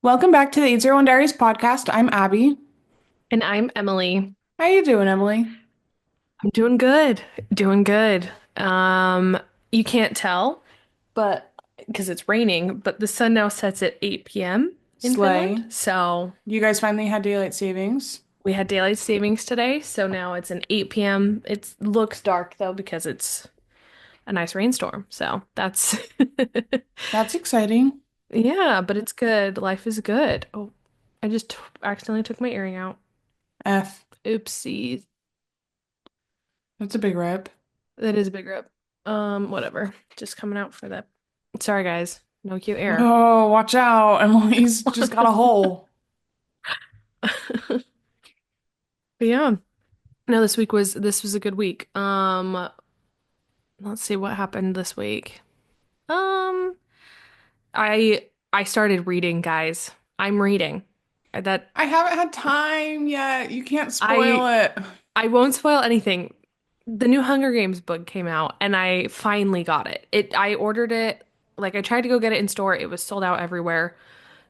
Welcome back to the 801 Diaries podcast. I'm Abby. And I'm Emily. How you doing, Emily? I'm doing good. Doing good. You can't tell, but because it's raining, but the sun now sets at 8 p.m. in Slay. Finland. So You guys finally had daylight savings. we had daylight savings today, so now it's an 8 p.m. It looks dark though because it's a nice rainstorm. So that's That's exciting. yeah, but it's good. Life is good. Oh, I just accidentally took my earring out. F. Oopsies. That's a big rip. That is a big rip. Whatever. Just coming out for that. Sorry, guys. No cute air. Oh, watch out. Emily's just got a hole. But yeah. No, this was a good week. Let's see what happened this week. Um, I started reading, guys. I'm reading. That I haven't had time yet. You can't spoil I it. I won't spoil anything. The new Hunger Games book came out and I finally got it. I ordered it, like I tried to go get it in store. It was sold out everywhere.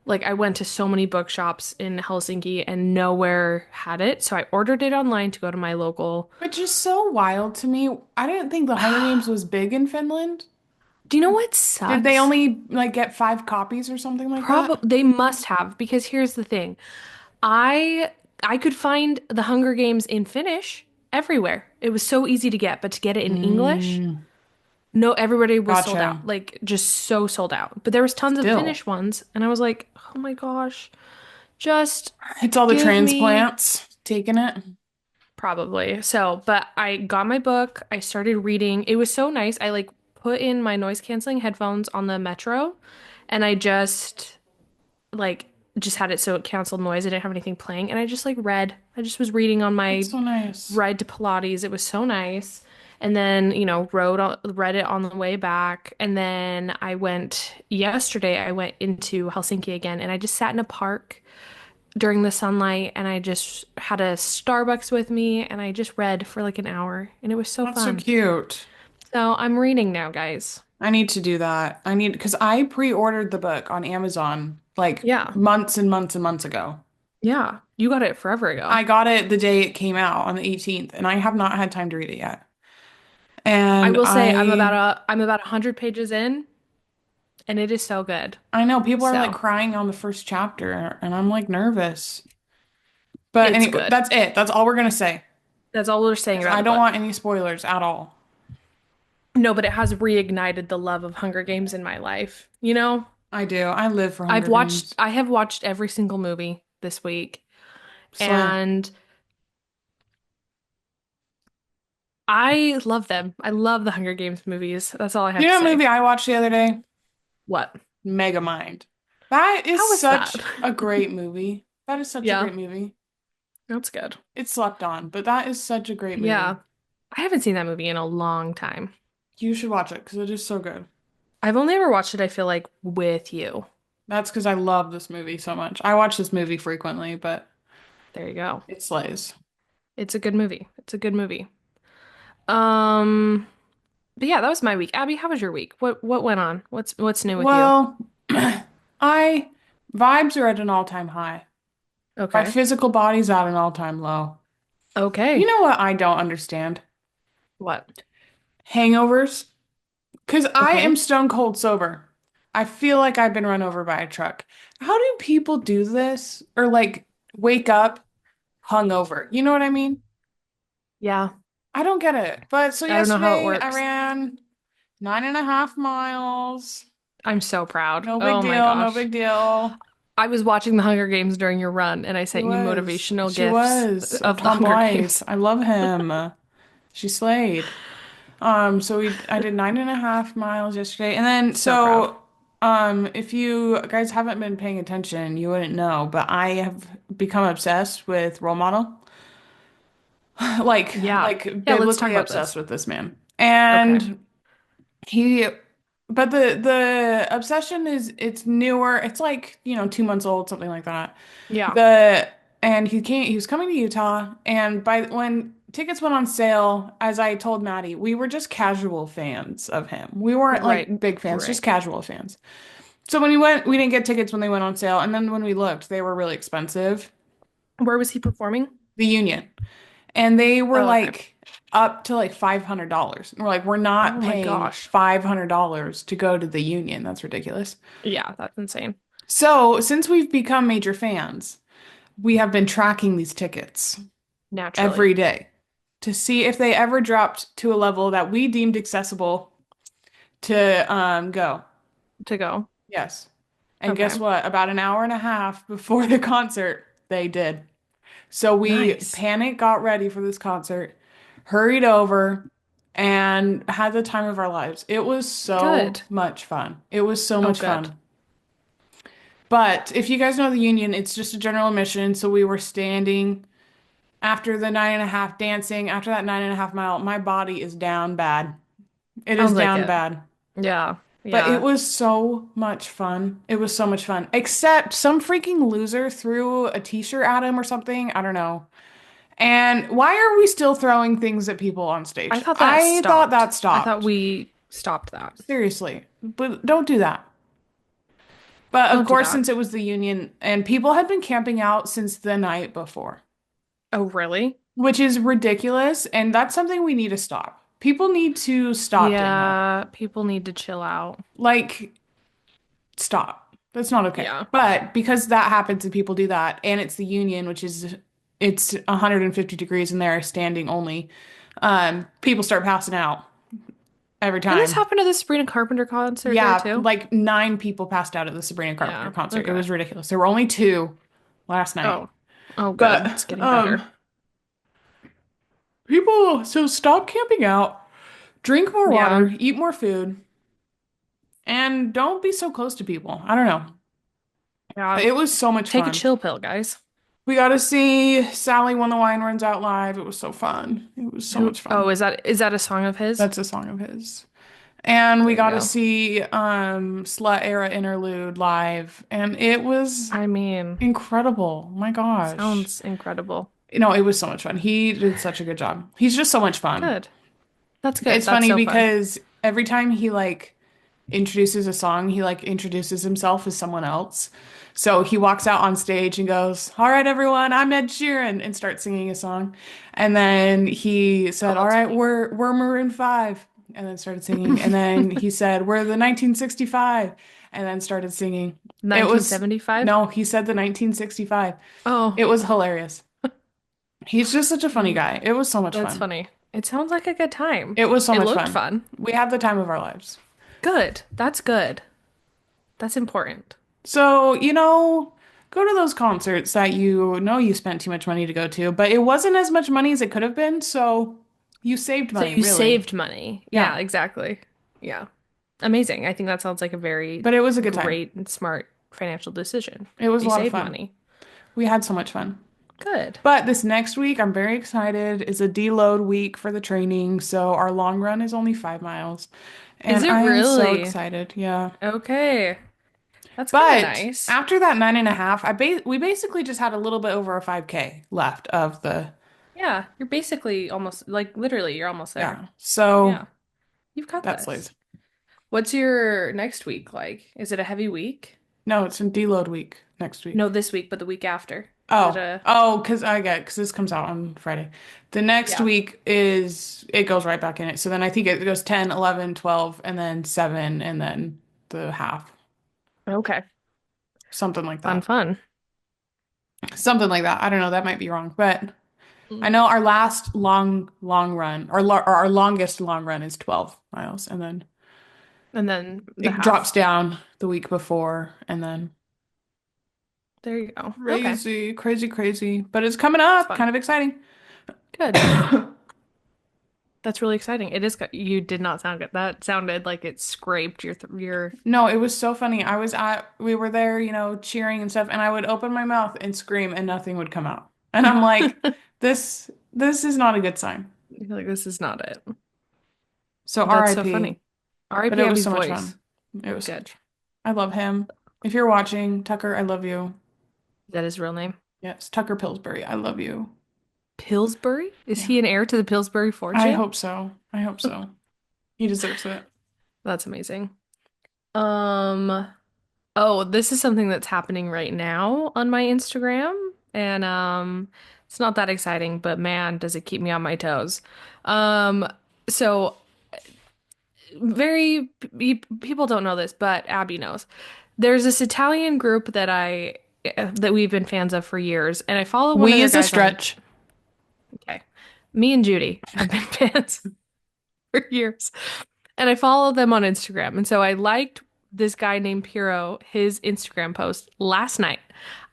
Like I went to so many bookshops in Helsinki and nowhere had it. So I ordered it online to go to my local. Which is so wild to me. I didn't think the Hunger Games was big in Finland. Do you know what Did they sucks? only like get 5 copies or something like that? Probably they must have because here's the thing. I I could find the Hunger Games in Finnish everywhere. It was so easy to get, but to get it in English, Mm, no, everybody was sold gotcha. out. Like just so sold out. But there was tons of Still, Finnish ones and I was like, "Oh my gosh, just it's all the give me." transplants taking it. Probably. So, but I got my book. I started reading. It was so nice. I like put in my noise canceling headphones on the metro and I like just had it so it canceled noise. I didn't have anything playing and I just like read. I just was reading on That's my so nice. ride to Pilates. It was so nice. And then, read it on the way back. And then yesterday, I went into Helsinki again and I just sat in a park during the sunlight and I just had a Starbucks with me and I just read for like an hour and it was so That's so fun. cute. So I'm reading now, guys. I need to do that. I need because I pre-ordered the book on Amazon like Yeah. months and months and months ago. Yeah. You got it forever ago. I got it the day it came out on the 18th, and I have not had time to read it yet. I And will say I'm about 100 pages in and it is so good. I know people are like So crying on the first chapter, and I'm like nervous. But it's anyway, good. that's it. That's all we're gonna say. That's all we're saying 'Cause about I the don't book. want any spoilers at all. No, but it has reignited the love of Hunger Games in my life. You know, I do. I live for Hunger Games. I have watched every single movie this week Slay. and I love them. I love the Hunger Games movies. That's all I have You to know what say. movie I watched the other day? What? Megamind. That is How was that? such a great movie. That is such a Yeah, great movie. that's good. It's slept on, but that is such a great movie. Yeah. I haven't seen that movie in a long time. You should watch it because it is so good. I've only ever watched it, I feel like, with you. That's because I love this movie so much. I watch this movie frequently, but There you go. it slays. It's a good movie. It's a good movie. Um, but yeah, that was my week. Abby, how was your week? What went on? What's new with you? Well, I vibes are at an all-time high. My Okay. physical body's at an all-time low. You Okay. know what I don't understand? What? Hangovers. Because I am Okay. stone cold sober. I feel like I've been run over by a truck. How do people do this? Or like wake up hungover? You know what I mean? Yeah. I don't get it. But so I don't know how it yesterday I works. ran 9.5 miles. I'm so proud. No big Oh my deal, no gosh. big deal. I was watching the Hunger Games during your run and I She sent you was. motivational She gifs was. of the Tom Hunger Blythe. Games. I love him. She slayed. So I did 9.5 miles yesterday. And then So proud. if you guys haven't been paying attention, you wouldn't know, but I have become obsessed with role model. Like Yeah. like Yeah, let's talk biblically about obsessed this. with this man. Okay. And he but the obsession is it's newer. It's like, 2 months old, something like that. Yeah. The and he was coming to Utah, and by when tickets went on sale, as I told Maddie, we were just casual fans of him. We weren't Right. like big fans, just Right. casual fans. So when we went, we didn't get tickets when they went on sale, and then when we looked, they were really expensive. Where was he performing? The Union, and they were Oh, okay. like up to like $500. And we're like, we're not Oh my paying gosh. $500 to go to the Union. That's ridiculous. Yeah, that's insane. So since we've become major fans, we have been tracking these tickets Naturally. every day to see if they ever dropped to a level that we deemed accessible to go. To go. Yes. And guess Okay. what? About an hour and a half before the concert, they did. So we Nice. panicked, got ready for this concert, hurried over, and had the time of our lives. It was so Good. much fun. It was so Oh, much good. fun. But if you guys know the Union, it's just a general admission. So we were standing after the 9.5 dancing, after that 9.5 mile, my body is down bad. It is Sounds like down it. bad. Yeah. But it Yeah. was so much fun. It was so much fun. Except some freaking loser threw a t-shirt at him or something. I don't know. And why are we still throwing things at people on I stage? thought that I thought stopped. that I thought stopped. we stopped that. Seriously. But don't do that. But of Don't do course, that. since it was the union and people had been camping out since the night before, Oh, really? which is ridiculous. And that's something we need to stop. People need to stop doing that. Yeah, people need to chill out. Like, stop. That's not okay. Yeah. But because that happens and people do that, and it's the union, which is it's 150 degrees in there, standing only, people start passing out every Didn't this time. happen to the Sabrina Carpenter concert there Yeah, too? like 9 people passed out at the Sabrina Carpenter Yeah. concert. It Okay. was ridiculous. There were only two last night. Oh. Oh, good. It's But getting better. people so stop camping out, drink more Yeah. water, eat more food, and don't be so close to people. I don't know. Yeah. It was so much Take a fun. chill pill, guys. We got to see Sally When the Wine Runs Out live. It was so fun. It was so Who? much Oh, fun. is that a song of his? That's a song of his. And we There you got to go. see Slut Era Interlude live, and it was I mean, incredible. My gosh. sounds incredible. It was so much fun. He did such a good job. He's just so much fun. Good. That's good. It's That's funny so fun. because every time he like introduces a song, he like introduces himself as someone else. So he walks out on stage and goes, "All right, everyone, I'm Ed Sheeran," and starts singing a song. And then he Oh, said, "All that's right, funny. we're Maroon 5," and then started singing. And then he said, "We're the 1965," and then started singing. It was 1975? no, he said the 1965. Oh, It was hilarious. He's just such a funny mm, guy. It was so much that's fun. funny. It sounds like a good time. It was so It much looked fun. fun. We had the time of our lives. Good. That's good. That's important. So, go to those concerts that you know you spent too much money to go to, but it wasn't as much money as it could have been, so you saved So money, you really. saved money. Yeah, Yeah, exactly. Yeah. Amazing. I think that sounds like a very but it was a good time. great and smart financial decision. It was a You lot of saved fun. money. We had so much fun. Good. But this next week, I'm very excited. It's a deload week for the training, so our long run is only 5 miles. Is And it I am so really? excited. Yeah. Okay. That's kind of But nice. after that 9.5, we basically just had a little bit over a 5K left of the, Yeah, you're basically almost like literally you're almost there. yeah. So Yeah. You've got that's this. Liz. What's your next week like? Is it a heavy week? No, it's in deload week next No, week. this week, but the week after. Is it Oh, a oh, because this comes out on Friday. The next Yeah. week it goes right back in it. So then I think it goes 10, 11, 12, and then 7, and then the half. Okay. Something like Fun, that. fun. Something like that. I don't know. That might be wrong, but I Mm. know our last long run, or our longest long run is 12 miles, and then And then the it drops half. down the week before, and then There you go. Okay. crazy, crazy, crazy. But it's coming It's up, fun. kind of exciting. Good. That's really exciting. It is, you did not sound good. That sounded like it scraped your No, it was so funny. We were there, cheering and stuff, and I would open my mouth and scream and nothing would come out. And I'm like, this is not a good sign. You're like, this is not it. So That's so RIP. funny. But R.I.P. it was Abby's so much voice. fun. It was so Good. much fun. I love him. If you're watching, Tucker, I love you. Is that his real name? Yes, Tucker Pillsbury, I love you. Pillsbury? Is Yeah. he an heir to the Pillsbury I fortune? hope so. I hope so. He deserves it. That's amazing. Um, Oh, this is something that's happening right now on my Instagram, and it's not that exciting, but man, does it keep me on my toes. Um, so people don't know this, but Abby knows. There's this Italian group that we've been fans of for years, and I follow one of We their is a guys on. stretch. Okay, me and Judy have been fans for years. And I follow them on Instagram. And so I liked this guy named Piro, his Instagram post last night.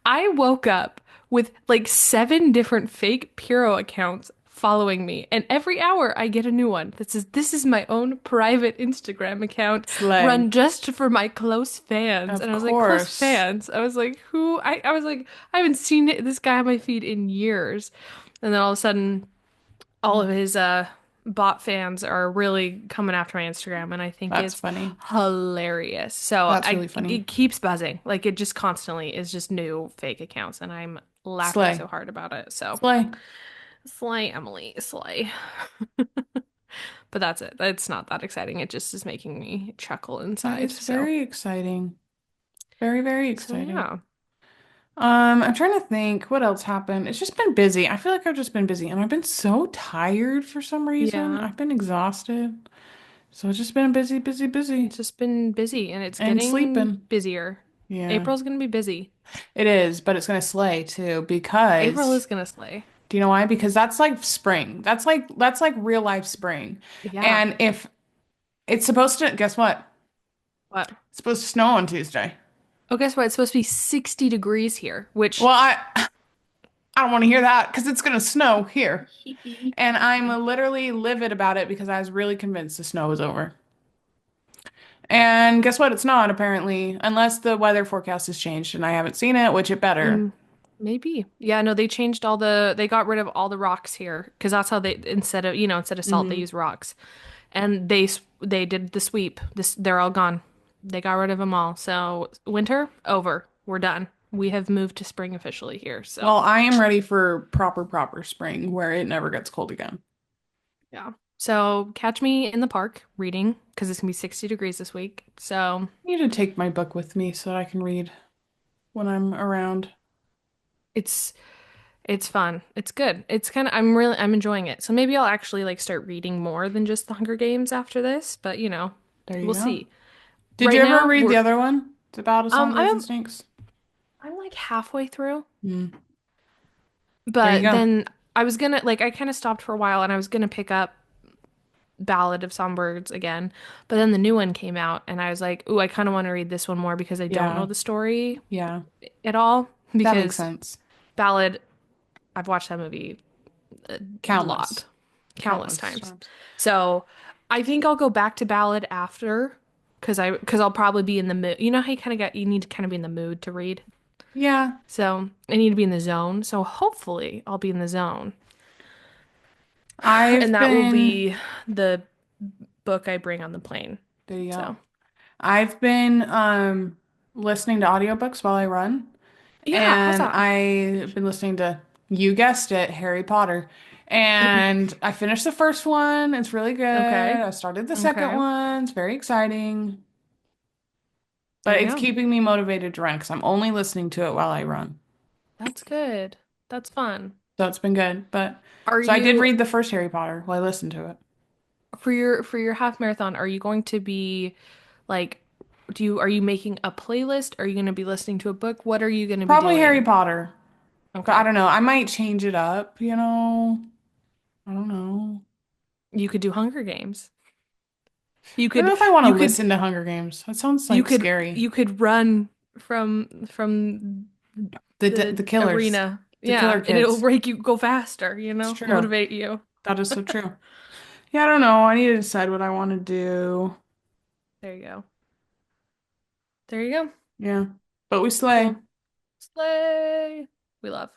I woke up with like 7 different fake Piro accounts following me. And every hour I get a new one that says, "This is my own private Instagram account Slay. run just for my close fans." And Of I was like, close course. fans? I was like, who? I was like, I haven't seen this guy on my feed in years. And then all of a sudden, all of his bot fans are really coming after my Instagram, and I think That's it's funny. hilarious. So That's really funny. it keeps buzzing. Like it just constantly is just new fake accounts, and I'm laughing Slay. so hard about it. So Slay. slay, Emily, slay. But that's it. It's not that exciting. It just is making me chuckle That inside. is So very exciting. Very, very so exciting. yeah. I'm trying to think what else happened. It's just been busy. I feel like I've just been busy and I've been so tired for some reason. Yeah. I've been exhausted. So it's just been busy, busy, busy It's just been busy and it's and getting sleeping. busier. Yeah, April's gonna be busy. it is, but it's gonna slay too April because is gonna slay. do you know why? Because that's like spring. That's like real life spring. Yeah. And if it's supposed to, guess what? What? It's supposed to snow on Tuesday. Oh, guess what? It's supposed to be 60 degrees here, Well, which I don't want to hear that because it's gonna snow here. And I'm literally livid about it because I was really convinced the snow was over. And guess what? It's not, apparently, unless the weather forecast has changed and I haven't seen it, which it better. mm, maybe. Yeah, no, they got rid of all the rocks here because that's how instead of salt, they Hmm. use rocks. And they did the sweep. They're all gone. They got rid of them all. So winter over. We're done. We have moved to spring officially here. So Well, I am ready for proper, proper spring where it never gets cold again. yeah. So catch me in the park reading because it's gonna be 60 degrees this week. So I need to take my book with me so that I can read when I'm around. it's It's fun. It's good. I'm enjoying it. So maybe I'll actually like start reading more than just The Hunger Games after this, but There you we'll go. see. Did Right you ever now, read the we're other one? It's about a songbirds and I'm snakes. I'm like halfway through, Mm. There you but go. then I kind of stopped for a while and I was gonna pick up Ballad of Songbirds again, but then the new one came out and I was like, "Ooh, I kind of want to read this one more because I don't know Yeah. the story Yeah. at all That makes because sense. Ballad, I've watched that movie a lot, Countless. countless Countless times. times. So I think I'll go back to ballad after because I'll probably be in the mood. You know how you need to kind of be in the mood to read. Yeah. So I need to be in the zone. So hopefully I'll be in the zone. And I've that will been, be the book I bring on the plane. there you go. So I've been listening to audiobooks while I run, yeah, how's and that? I've been listening to, you guessed it, Harry Potter. And I finished the first one. It's really good. Okay. I started the second Okay. one. It's very exciting, There but you it's go. keeping me motivated to run because I'm only listening to it while I run. That's good. That's fun. So it's been good. But Are so I did you read the first Harry Potter while I listened to it. for your half marathon, are you going to be like are you making a playlist? Are you going to be listening to a book? What are you going to be Probably Harry doing? Potter, but I Okay. don't know. I might change it up, you know. I don't know. You could do Hunger Games. I don't know if I want to You could listen to Hunger Games. That sounds like scary. you could run from the The killers, arena. the killer Yeah, and it'll kids. make you go faster, It's true. motivate you. That is so true. Yeah, I don't know. I need to decide what I want to do. There you go. There you go. Yeah, but we slay. Cool. Slay. We love.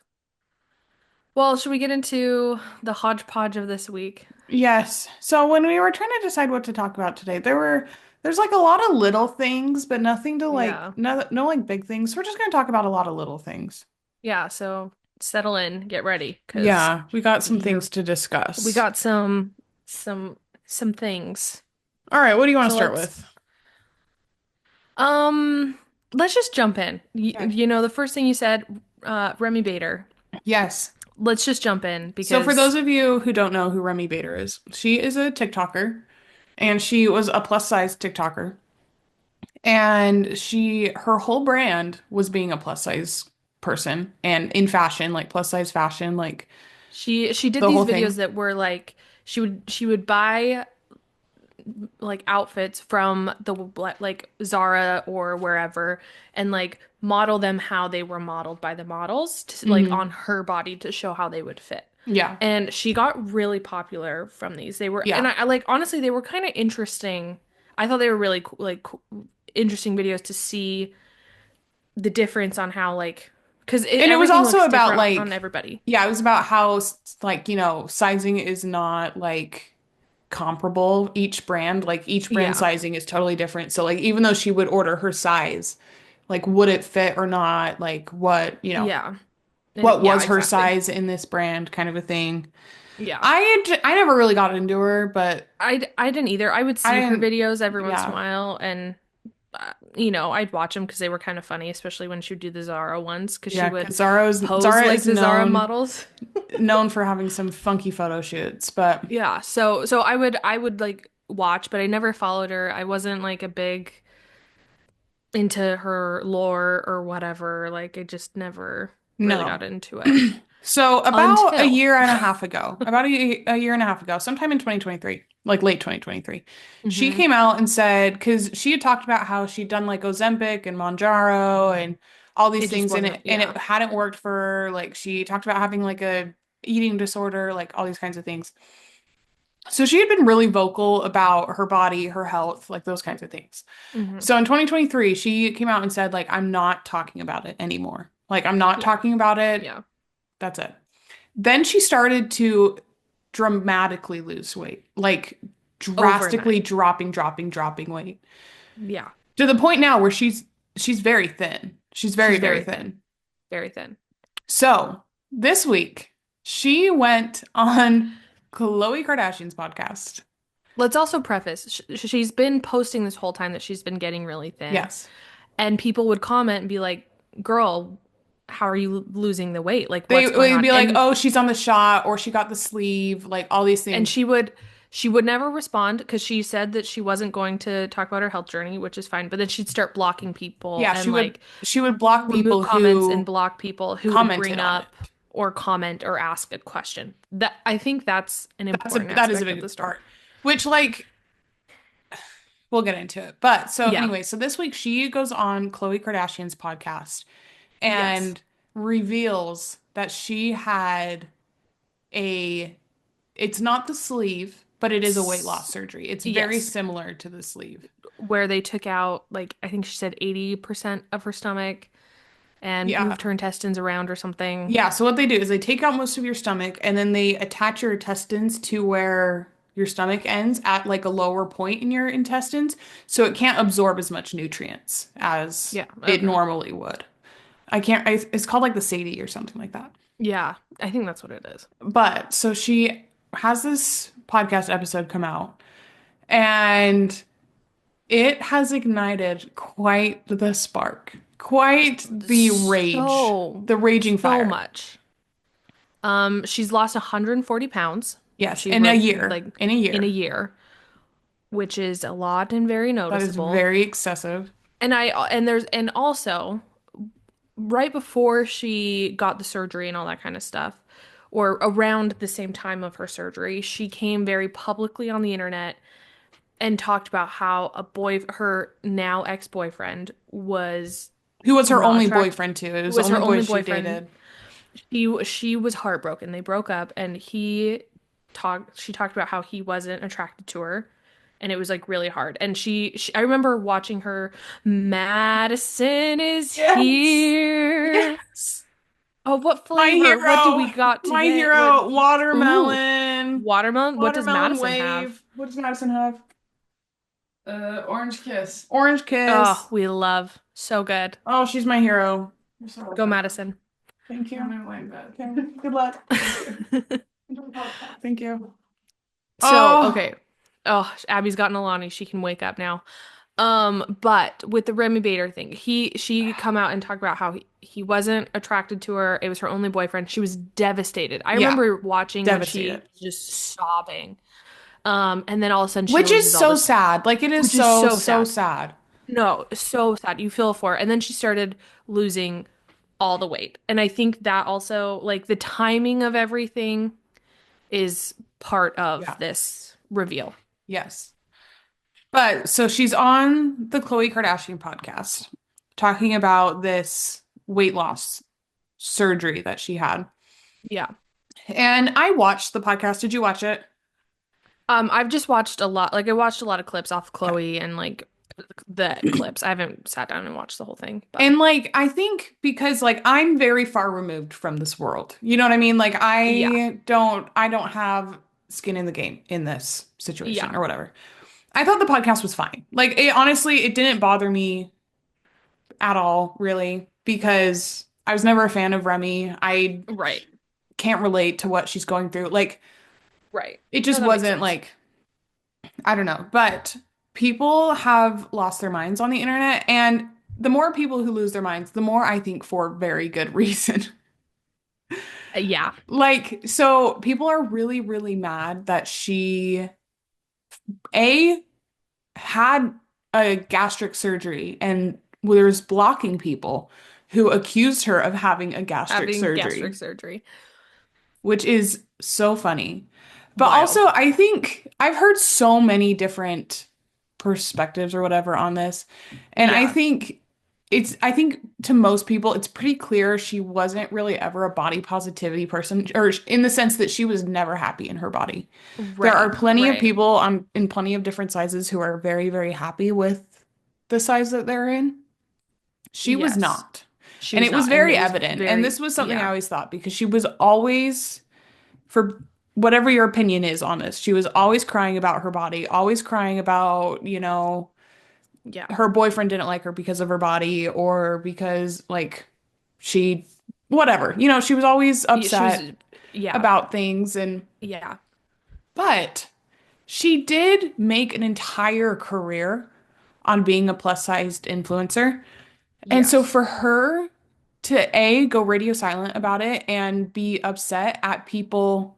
Well, should we get into the hodgepodge of this week? Yes. So when we were trying to decide what to talk about today, there's like a lot of little things, but nothing to like Yeah. no like big things. So we're just gonna talk about a lot of little things. Yeah, so settle in, get ready, because Yeah, we got some you're things to we discuss. got some things. All right, what do you want to So start let's with? um let's just jump in. Okay. The first thing you said, Remi Bader. Yes. Let's just jump in So for because those of you who don't know who Remi Bader is, she is a TikToker and she was a plus size TikToker. And her whole brand was being a plus size person and in fashion, like plus size fashion, like she did the these whole videos thing. that were like she would buy like outfits from the like Zara or wherever and like model them how they were modeled by the models to, like Hmm. on her body to show how they would fit. Yeah. And she got really popular from these. They were, and Yeah. I like honestly, they were kind of interesting. I thought they were really interesting videos to see the difference on how like because And it was everything also looks about different on like, everybody. yeah, it was about how like, sizing is not like comparable each brand. Like each brand Yeah, sizing is totally different. So like even though she would order her size, like would it fit or not? Like yeah, and what yeah, was her exactly. size in this brand kind of a thing. Yeah. I never really got into her, but I didn't either. I would I see her didn't, videos every once in a yeah. while, and I'd watch them because they were kind of funny, especially when she would do the Zara ones, because she Yeah, would because pose Zara like is the Zara models. known for having some funky photo shoots, but Yeah, so I would like watch, but I never followed her. I wasn't like a big into her lore or whatever. Like I just never really no. got into it So about a until. year and a half ago, a year and a half ago, sometime in 2023, like late 2023, she Hmm. came out and said, because she had talked about how she'd done like Ozempic and Monjaro and all these It just things in wasn't, it, and yeah. it hadn't worked for her. Like she talked about having like a eating disorder, like all these kinds of things. So she had been really vocal about her body, her health, like those kinds of things. Hmm. So in 2023, she came out and said, like, I'm not talking about it anymore. Like, I'm not Yeah, talking about it. yeah, That's it. Then she started to dramatically lose weight, like drastically overnight. dropping weight Yeah, to the point now where she's very thin. She's very, she's very very thin, thin. very thin. So this week, she went on Khloe Kardashian's podcast. Let's also preface, she's been posting this whole time that she's been getting really thin, Yes. and people would comment and be like, "Girl, how are you losing the weight? Like, They what's going would on?" be like, oh, she's on the shot or she got the sleeve, like all these And things. she would never respond because she said that she wasn't going to talk about her health journey, which is fine. But then she'd start blocking people Yeah, and like she would block remove people comments and who block people who would commented bring on it. up or comment or ask a question. That I think that's an important That is a aspect of the big story. part. Which like we'll get into it. But so Yeah. anyway, so this week she goes on Khloe Kardashian's podcast Yes. and reveals that she had a it's not the sleeve, but it is a weight loss S- surgery. It's very yes. similar to the sleeve. Where they took out like I think she said 80% of her stomach and Yeah. moved her intestines around or something. Yeah, so what they do is they take out most of your stomach and then they attach your intestines to where your stomach ends at like a lower point in your intestines, so it can't absorb as much nutrients as Yeah. it Okay. normally would. It's called like the Sadie or something like that. Yeah. I think that's what it is. But so she has this podcast episode come out and it has ignited quite the spark, quite So, the raging so fire. much. She's lost 140 pounds. Yes, She wrote like in a in a year. year, which is a lot and very That is noticeable. very excessive. And also right before she got the surgery and all that kind of stuff, or around the same time of her surgery, she came very publicly on the internet and talked about how her now ex-boyfriend was Who was her not only attract boyfriend too? It who was the was her only boy only she boyfriend. dated. She was heartbroken. They broke up and she talked about how he wasn't attracted to her and it was like really hard. And I remember watching her, Madison is Yes. here. Yes. Oh, what My flavor? What do we hero. got My today? What? hero. Ooh, Watermelon. watermelon. What does Watermelon Madison have? wave. What does Madison have? Orange kiss. Orange Oh, kiss. we love. So good. Oh, she's my hero. You're so Go welcome. Madison. Thank you. I'm gonna lay in bed. Okay. Good luck. Thank you. Thank you. So, Oh, okay. Oh, Abby's gotten Alani. She can wake up now. But with the Remi Bader thing, she come out and talk about how he wasn't attracted to her. It was her only boyfriend. She was devastated. I Yeah, remember watching when she devastated. was just sobbing. And then all of a sudden she Which loses is all so this, sad. Like it is which is so, so so sad. sad. No, so sad. You feel for her. And then she started losing all the weight. And I think that also, like the timing of everything is part of Yeah. this reveal. Yes. But so she's on the Khloe Kardashian podcast talking about this weight loss surgery that she had. Yeah. And I watched the podcast. Did you watch it? I've just watched a lot, like I watched a lot of clips off Okay. Chloe and like the clips. I haven't sat down and watched the whole thing, but And like I think because like I'm very far removed from this world. You know what I mean? Like yeah, I don't have skin in the game in this situation yeah, or whatever. I thought the podcast was fine. Like it honestly it didn't bother me at all, really, because I was never a fan of Remy. I right, can't relate to what she's going through. Like right. it No, just that makes wasn't sense. like I don't know, but people have lost their minds on the internet and the more people who lose their minds, the more I think for very good reason. Yeah, Like, so people are really, really mad that she A had a gastric surgery and was blocking people who accused her of having a gastric having gastric surgery, surgery. which is so funny. But Wild. also, I think I've heard so many different perspectives or whatever on this. And Yeah, I think to most people, it's pretty clear she wasn't really ever a body positivity person, or in the sense that she was never happy in her body. There are right, plenty of right. people in plenty of different sizes who are very, very happy with the size that they're in. She was Yes, not. she And was it was not, and very it was evident. And very, this was something I yeah, always thought because she was always, for whatever your opinion is on this, she was always crying about her body, always crying about, yeah. her boyfriend didn't like her because of her body or because, like, she, whatever. She was always Yeah, she was, upset yeah, about things. yeah, But she did make an entire career on being a plus-sized influencer. And so yes. for her to A, go radio silent about it and be upset at people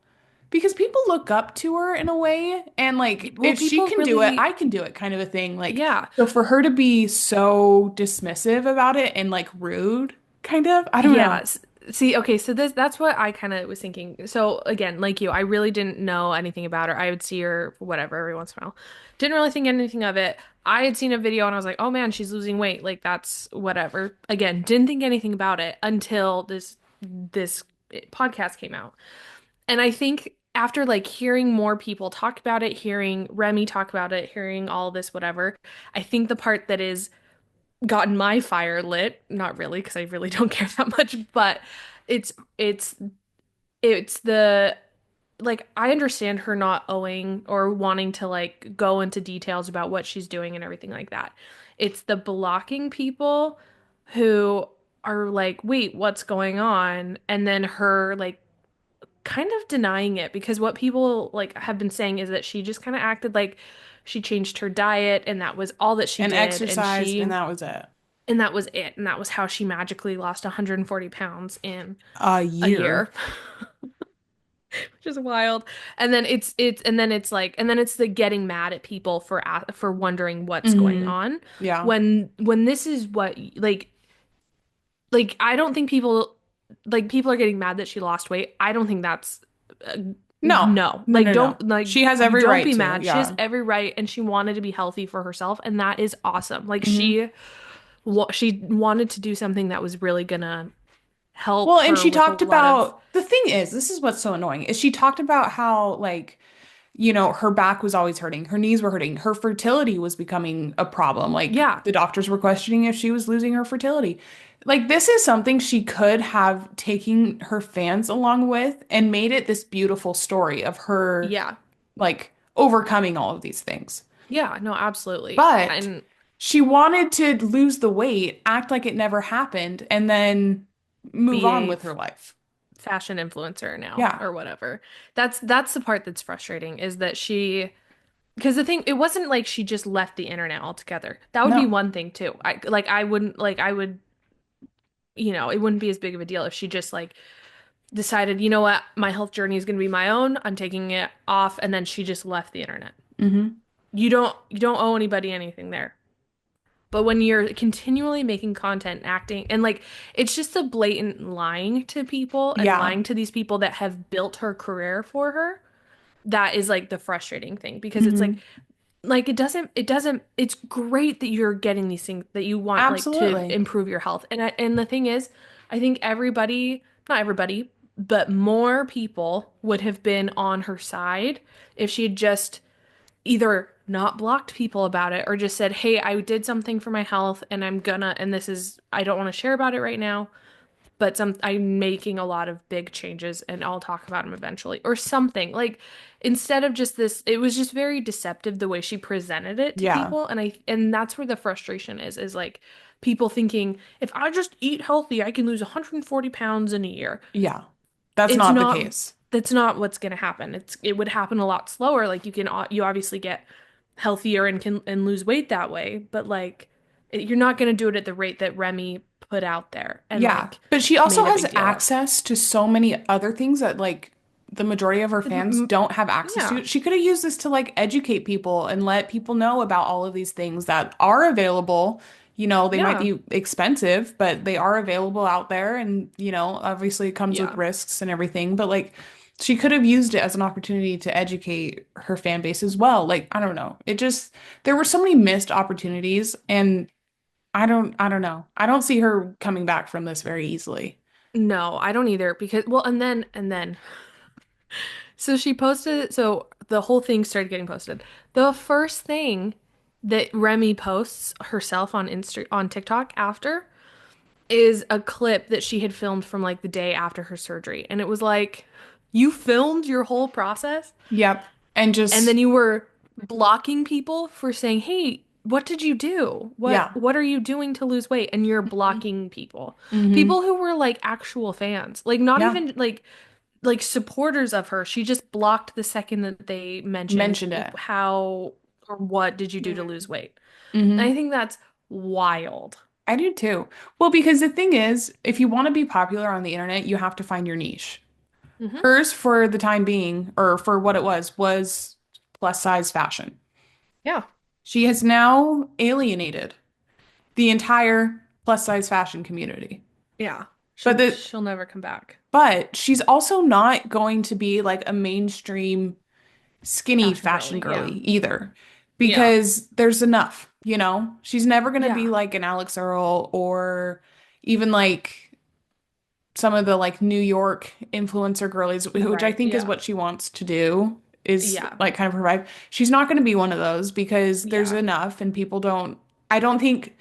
because people look up to her in a way and like Well, if she people can do it, really, I can do it kind of a thing. Like yeah. so for her to be so dismissive about it and like rude, kind of, I don't Yeah. know. See, okay, so that's what I kind of was thinking. So again, like you, I really didn't know anything about her. I would see her whatever every once in a while. Didn't really think anything of it. I had seen a video and I was like, "Oh man, she's losing weight." Like that's whatever. Again, didn't think anything about it until this podcast came out. And I think after like hearing more people talk about it, hearing Remy talk about it, hearing all this whatever, I think the part that is gotten my fire lit, not really because I really don't care that much, but it's it's it's the like I understand her not owing or wanting to like go into details about what she's doing and everything like that. It's the blocking people who are like, "Wait, what's going on?" And then her like kind of denying it because what people like have been saying is that she just kind of acted like she changed her diet and that was all that she And did exercised and that was it. and that was it. And that was how she magically lost 140 pounds in A a year. year, which is wild. And then it's like and then it's the getting mad at people for wondering what's going Hmm. on Yeah. when this is what like I don't think people are getting mad that she lost weight. I don't think that's uh, No. no. No, Like no, no. don't like She has you every don't right be to. mad. She has Yeah. every right and she wanted to be healthy for herself and that is awesome. Like Hmm. she wanted to do something that was really gonna help Well, and her she with a talked lot of about the thing is, this is what's so annoying, is she talked about how like, her back was always hurting, her knees were hurting, her fertility was becoming a problem. Like yeah, the doctors were questioning if she was losing her fertility. Like this is something she could have taken her fans along with and made it this beautiful story of her yeah, like overcoming all of these things. yeah, no, absolutely. But And she wanted to lose the weight, act like it never happened, and then move be on a with her life. fashion influencer now Yeah. or whatever. That's the part that's frustrating is that she because the thing, it wasn't like she just left the internet altogether. That would be No. one thing too. I wouldn't like I would, it wouldn't be as big of a deal if she just like decided, you know what, my health journey is going to be my own. I'm taking it off, and then she just left the internet. Hmm. You don't owe anybody anything there. But when you're continually making content, acting, and like it's just a blatant lying to people and Yeah. lying to these people that have built her career for her, that is like the frustrating thing because it's Hmm. like it doesn't it's great that you're getting these things that you want like to Absolutely. improve your health. And the thing is, I think everybody, not everybody, but more people would have been on her side if she had just either not blocked people about it or just said, "Hey, I did something for my health and I don't want to share about it right now, but I'm making a lot of big changes and I'll talk about them eventually," or something. Like instead of just this, it was just very deceptive the way she presented it to Yeah. people, and that's where the frustration is like people thinking if I just eat healthy, I can lose 140 pounds in a year. Yeah. That's It's not the not case. that's not what's going to happen. It would happen a lot slower. Like you obviously get healthier and can and lose weight that way, but like you're not going to do it at the rate that Remi put out there and Yeah. like But she also made a has big deal of. access to so many other things that like the majority of her fans Mm, don't have access Yeah. to. She could have used this to like educate people and let people know about all of these things that are available. They might Yeah. be expensive, but they are available out there. And, obviously it comes with Yeah. risks and everything. But like she could have used it as an opportunity to educate her fan base as well. Like, I don't know. There were so many missed opportunities and I don't know. I don't see her coming back from this very easily. No, I don't either because well, and then so she posted so the whole thing started getting posted. The first thing that Remi posts herself on TikTok after is a clip that she had filmed from like the day after her surgery. And it was like, you filmed your whole process Yep. And and just then you were blocking people for saying, "Hey, what did you do? What yeah. what are you doing to lose weight?" And you're blocking people. Hmm. People who were like actual fans. Like not Yeah. even like supporters of her. She just blocked the second that they mentioned Mentioned it. how or what did you do to Hmm. lose weight. And I Hmm. think that's wild. I do too. Well, because the thing is, if you want to be popular on the internet, you have to find your niche. Hmm. Hers, for the time being, or for what it was plus size fashion. Yeah. She has now alienated the entire plus size fashion community. Yeah. But the She'll never come back. but she's also not going to be like a mainstream skinny Fashion fashion girly. girly Yeah. either Yeah. because there's enough. She's never going to be Yeah. like an Alex Earl or even like some of the like New York influencer girlies, which I Right. think is Yeah. what she wants to do, is Yeah. like kind of her vibe. She's not going to be one of those because there's Yeah. enough and people don't, I don't think,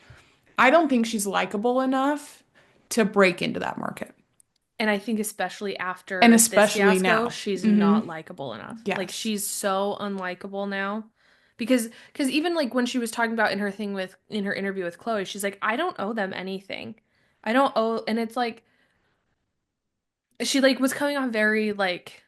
I don't think she's likable enough to break into that market. And I think especially And after this especially fiasco, now. she's Hmm. not likable enough. Like Yes. she's so unlikable now. Because even like when she was talking about in her interview with Chloe, she's like, I don't owe them anything. I don't owe, and it's like she like was coming off very like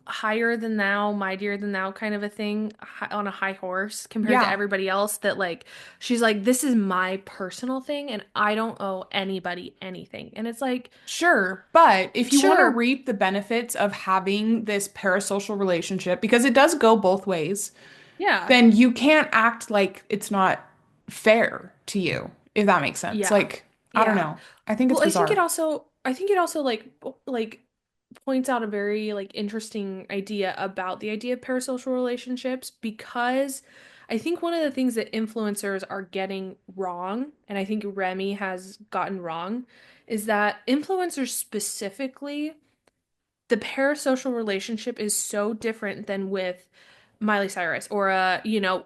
higher than thou, mightier than thou kind of a thing on a high horse compared to Yeah. everybody else that like she's like this is my personal thing and I don't owe anybody anything. And it's like, Sure, but if you want to sure, reap the benefits of having this parasocial relationship, because it does go both ways, yeah. then you can't act like it's not fair to you, if that makes sense. Yeah. Like, I don't Yeah. know. I think it's Well, bizarre. I think it also like points out a very like interesting idea about the idea of parasocial relationships because I think one of the things that influencers are getting wrong, and I think Remy has gotten wrong, is that influencers specifically the parasocial relationship is so different than with Miley Cyrus or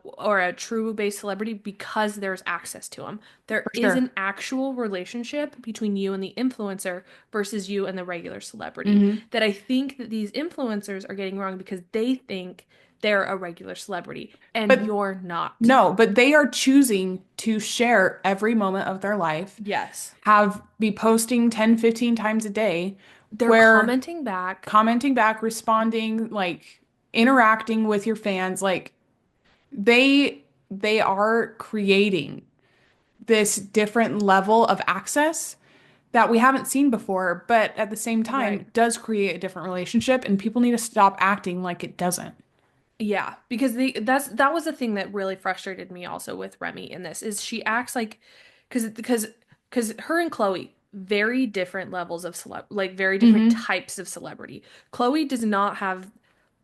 or a true based celebrity because there's access to them. There For is an sure. actual relationship between you and the influencer versus you and the regular celebrity Hmm. that I think that these influencers are getting wrong because they think they're a regular celebrity and But you're not. no, but they are choosing to share every moment of their life, Yes. be posting 10, 15 times a day, They're where commenting back. commenting back, responding, like interacting with your fans. Like, they are creating this different level of access that we haven't seen before, but at the same Right. time does create a different relationship, and people need to stop acting like it doesn't. Yeah, because that was the thing that really frustrated me also with Remy in this is she acts like because her and Chloe very different levels of like very different Hmm. types of celebrity. Chloe does not have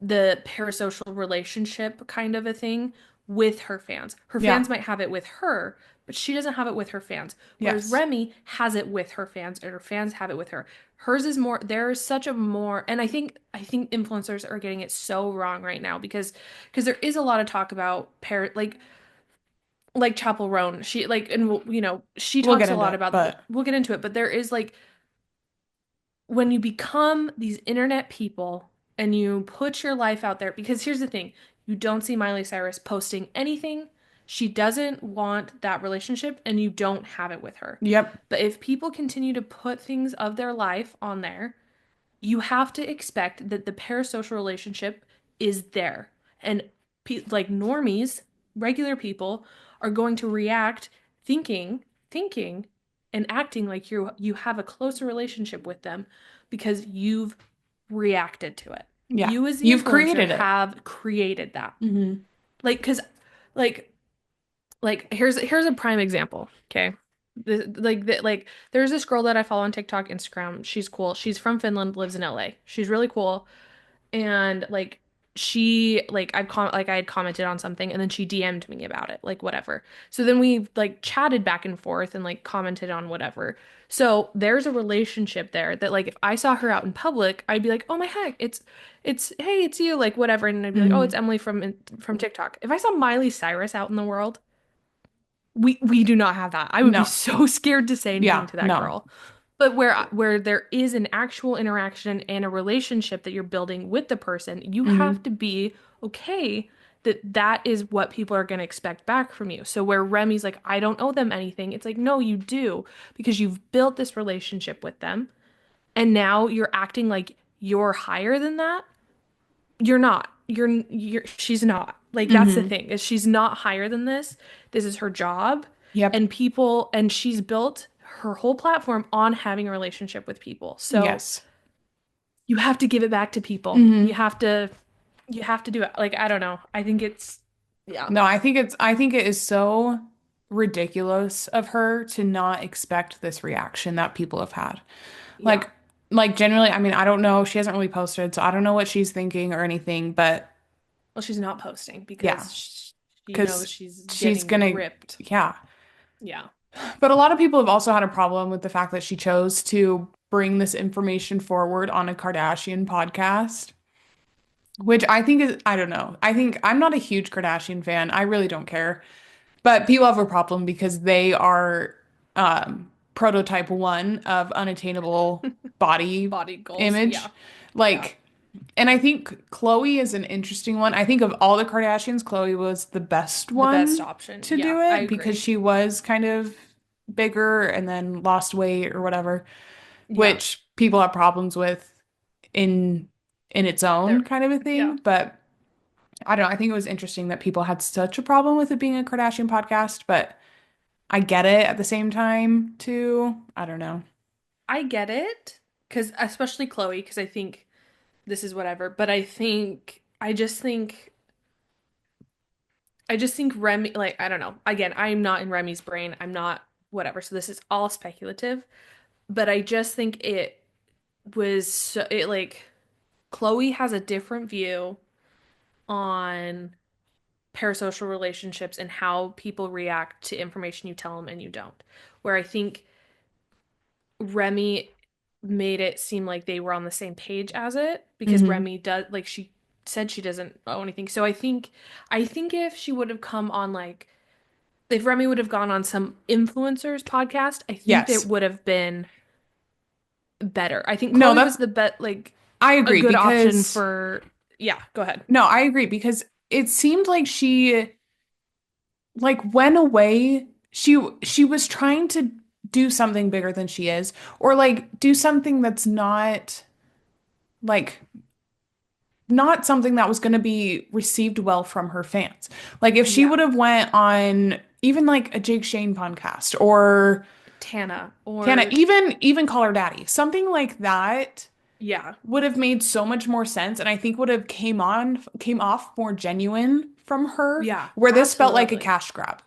the parasocial relationship kind of a thing with her fans. Her Yeah. fans might have it with her, but she doesn't have it with her fans. Whereas Yes. Remy has it with her fans, and her fans have it with her. Hers is more, there's such a more, and I think influencers are getting it so wrong right now because there is a lot of talk about like Chapel Roan. She like and she We'll get talks a into lot it, about but we'll get into it, but there is like when you become these internet people and you put your life out there, because here's the thing, you don't see Miley Cyrus posting anything. She doesn't want that relationship and you don't have it with her. yep. But if people continue to put things of their life on there, you have to expect that the parasocial relationship is there. And like normies, regular people are going to react thinking and acting like you have a closer relationship with them because you've reacted to it. Yeah. You as the You've influencer created it. have created that. Hmm. Like cuz like here's a prime example, okay? Like there's this girl that I follow on TikTok, Instagram. She's cool. She's from Finland, lives in LA. She's really cool. And like she like I had commented on something and then she DM'd me about it, like whatever. So then we like chatted back and forth and like commented on whatever. So there's a relationship there that like if I saw her out in public, I'd be like, "Oh my heck, it's hey, it's you," like whatever, and I'd be like, "Oh, it's Hmm. Emily from TikTok." If I saw Miley Cyrus out in the world, we do not have that. I would be No. so scared to say anything Yeah. to that No. girl. But where there is an actual interaction and a relationship that you're building with the person, you have Hmm. to be okay that that is what people are going to expect back from you. So where Remy's like, I don't owe them anything, it's like, no, you do because you've built this relationship with them, and now you're acting like you're higher than that. You're not. She's not. Like that's the Hmm. thing, is she's not higher than this. This is her job Yep. and she's built her whole platform on having a relationship with people. So Yes. you have to give it back to people. Hmm. You have to do it. Like I don't know. I think it's yeah. No, I think it is so ridiculous of her to not expect this reaction that people have had. Yeah. Like like generally, I mean, I don't know, she hasn't really posted, so I don't know what she's thinking or anything, but Well, she's not posting yeah, because she knows because she's she's getting gonna ripped. yeah. Yeah. But a lot of people have also had a problem with the fact that she chose to bring this information forward on a Kardashian podcast, which I think is, I don't know. I think I'm not a huge Kardashian fan. I really don't care. But people have a problem because they are prototype one of unattainable body Body goals. image. Yeah. Yeah. Like, and I think Chloe is an interesting one. I think of all the Kardashians, Chloe was the best The best one option. to Yeah, do I it because agree. she was kind of bigger and then lost weight or whatever, Yeah. which people have problems with in in its own There. kind of a Yeah. thing. But I don't know. I think it was interesting that people had such a problem with it being a Kardashian podcast, but I get it at the same time too. I don't know. I get it because especially Chloe because I think this is whatever, but I just think Remy, like I don't know. Again, I'm not in Remy's brain. I'm not whatever. So this is all speculative, but I just think it like Chloe has a different view on parasocial relationships and how people react to information you tell them and you don't. Where I think Remy made it seem like they were on the same page as it because Hmm. Remy does like she said she doesn't owe anything. So I think if she would have come on like if Remy would have gone on some influencers podcast, I think that Yes. would have been better. I think No, Chloe that's was the bet like I a agree good option because for yeah, go ahead. no, I agree because it seemed like she like went away. She was trying to do something bigger than she is or like do something that's like not something that was going to be received well from her fans. Like if she Yeah. would have went on even like a Jake Shane podcast or Tana Tana, or even Call Her Daddy, something like that yeah. would have made so much more sense and I think would have came off more genuine from her, Yeah, where this felt like a absolutely. cash grab.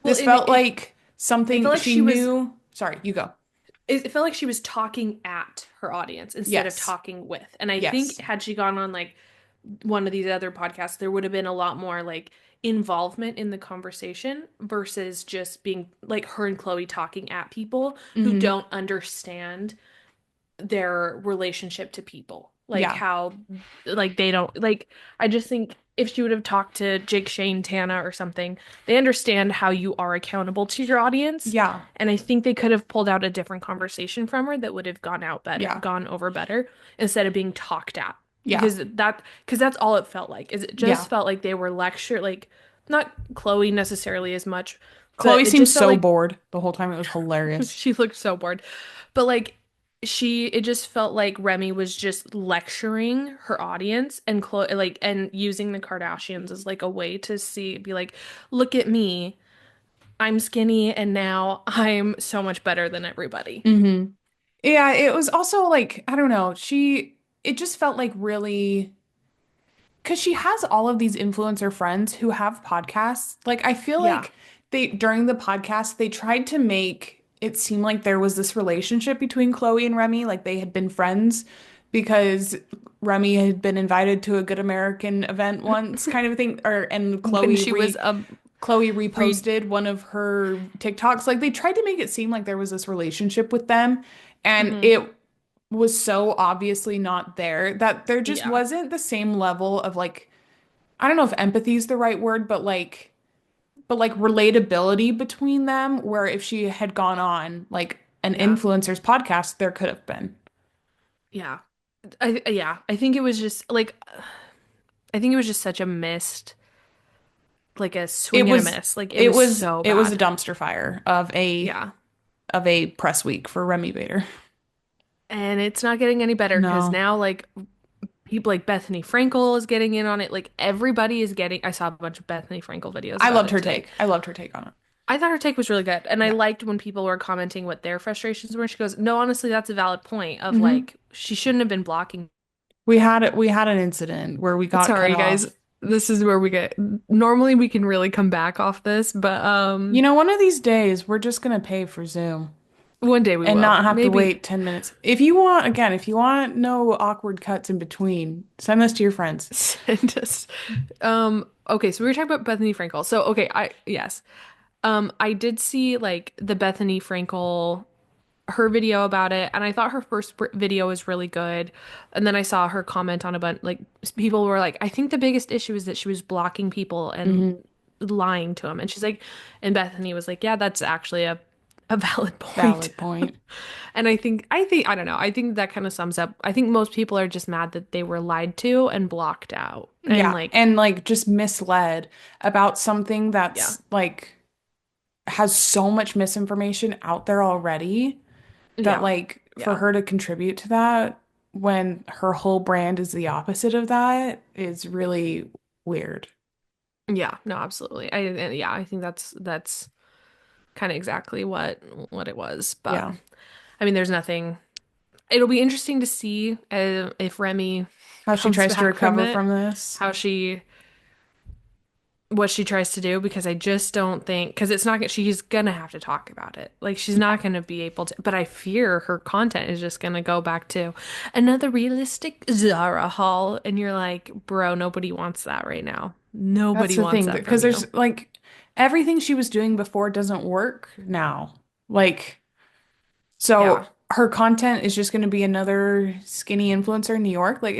Well, This and felt like it felt something like she she was knew. Sorry, you go. it felt like she was talking at her audience instead of Yes. talking with. And I think Yes. had she gone on like one of these other podcasts, there would have been a lot more like involvement in the conversation versus just being like her and Chloe talking at people who Hmm. don't understand their relationship to people. Like Yeah. how like they don't like I just think if she would have talked to Jake Shane, Tana or something, they understand how you are accountable to your audience. Yeah. And I think they could have pulled out a different conversation from her that would have gone out better, Yeah. gone over better instead of being talked at. Yeah. Because that's all it felt like. Is it just Yeah. felt like they were like not Chloe necessarily as much, Chloe but it seemed just felt so like bored the whole time. It was hilarious. she looked so bored. But like it just felt like Remy was just lecturing her audience and and using the Kardashians as like a way to be like, look at me. I'm skinny and now I'm so much better than everybody. Hmm. Yeah, it was also like, I don't know, it just felt like really, because she has all of these influencer friends who have podcasts. Like, I feel Yeah. like during the podcast, they tried to make it seem like there was this relationship between Chloe and Remy, like they had been friends because Remy had been invited to a Good American event once, kind of a thing, and When she was Chloe re reposted one of her TikToks. Like they tried to make it seem like there was this relationship with them, and Mhm. it was so obviously not there that there just Yeah. wasn't the same level of like, I don't know if empathy is the right word, but like relatability between them, where if she had gone on like an Yeah. influencer's podcast, there could have been. Yeah. I think it was just like I think it was just such a missed like a It swing and a was miss. Like it was so it was a bad. dumpster fire Yeah. of a press week for Remi Bader. And it's not getting any better because No. now like people like Bethany Frankel is getting in on it. Like everybody is getting I saw a bunch of Bethany Frankel videos I about loved it her today. take. I loved her take on it. I thought her take was really good. And I Yeah. liked when people were commenting what their frustrations were. She goes, "No, honestly, that's a valid point of Hmm. like she shouldn't have been blocking." We had an incident where we got cut Sorry, guys. off. This is where we get normally we can really come back off this, but You know, one of these days we're just gonna pay for Zoom one day we and will. not have to Maybe wait 10 minutes. If you want, again, if you want no awkward cuts in between, send this to your friends. send us. Okay, so we were talking about Bethany Frankel. So okay, I yes. I did see like the Bethany Frankel her video about it, and I thought her first video was really good. And then I saw her comment on a bunch like people were like, I think the biggest issue is that she was blocking people and Hmm. lying to them. And she's like, and Bethany was like, yeah, that's actually a valid point. Valid point. And I don't know. I think that kind of sums up. I think most people are just mad that they were lied to and blocked out. And Yeah. like, And like just misled about something yeah. that's like has so much misinformation out there already that Yeah. like for Yeah. her to contribute to that when her whole brand is the opposite of that is really weird. Yeah, no, absolutely. Yeah, I think that's kind of exactly what it was. But Yeah. I mean, there's nothing. It'll be interesting to see if Remy How she comes tries to back from recover it, from this. how she what she tries to do because I just don't think because it's not she's gonna have to talk about it. Like she's not gonna be able to. But I fear her content is just gonna go back to another realistic Zara haul, and you're like, bro, nobody wants that right now. That's Nobody the wants thing, that because from you. there's like everything she was doing before doesn't work now. Like, Yeah. so her content is just going to be another skinny influencer in New York. Like,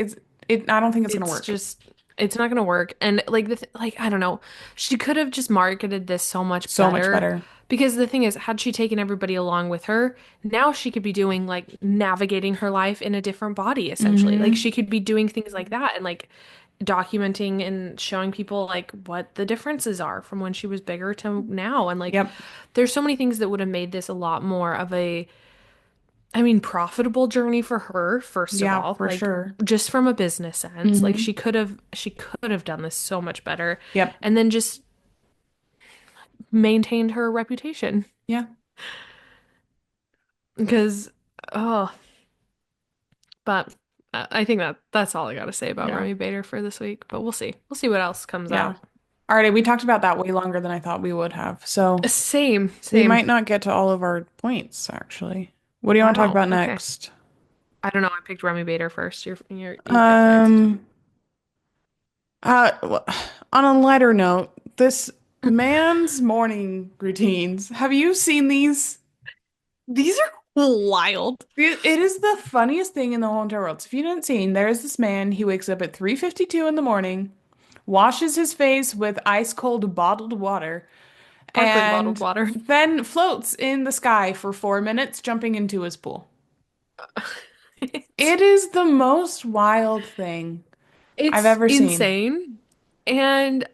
I don't think it's going to It's work. just it's not gonna work. And like like I don't know. She could have just marketed this so much So much better. better. Because the thing is, had she taken everybody along with her, now she could be doing like navigating her life in a different body, essentially. Like Hmm. she could be doing things like that and like documenting and showing people like what the differences are from when she was bigger to now. And like Yep. there's so many things that would have made this a lot more of a I mean, profitable journey for her, first of Yeah, all, for like sure. just from a business sense, like Hmm. she could have done this so much better Yep. and then just maintained her reputation Yeah. because oh, but I think that's all I got to say about Yeah. Remi Bader for this week, but we'll see. We'll see what else comes Yeah. out. Alrighty, we talked about that way longer than I thought we would have. So Same, we same. might not get to all of our points, actually. What do you want to talk Wow. about Okay. next? I don't know. I picked Remi Bader first. You picked next. Um, uh, on a lighter note, this man's morning routines. Have you seen these? These are wild. It is the funniest thing in the whole entire world. So if you didn't see, there's this man. He wakes up at 3:52 in the morning, washes his face with ice cold bottled water, Sparkling bottled and water. then floats in the sky for 4 minutes, jumping into his pool. It's It is the most wild thing I've it's ever seen. insane. And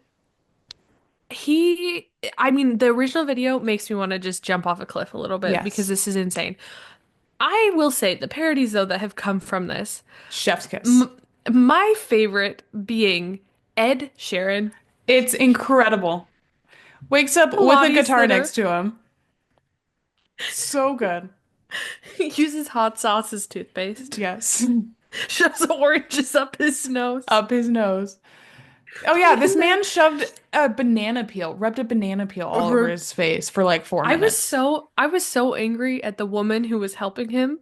he, I mean, the original video makes me want to just jump off a cliff a little bit because Yes. this is insane. I will say the parodies though that have come from this, Chef's kiss. m my favorite being Ed Sheeran, It's incredible. Wakes up with a Pilates guitar sitter, next to him. So good. uses hot sauce as toothpaste, Yes. shoves oranges up his nose. Up his nose. Oh yeah, this And then man shoved a banana peel, rubbed a banana peel all over re- his face for like 4 minutes. I was so angry at the woman who was helping him.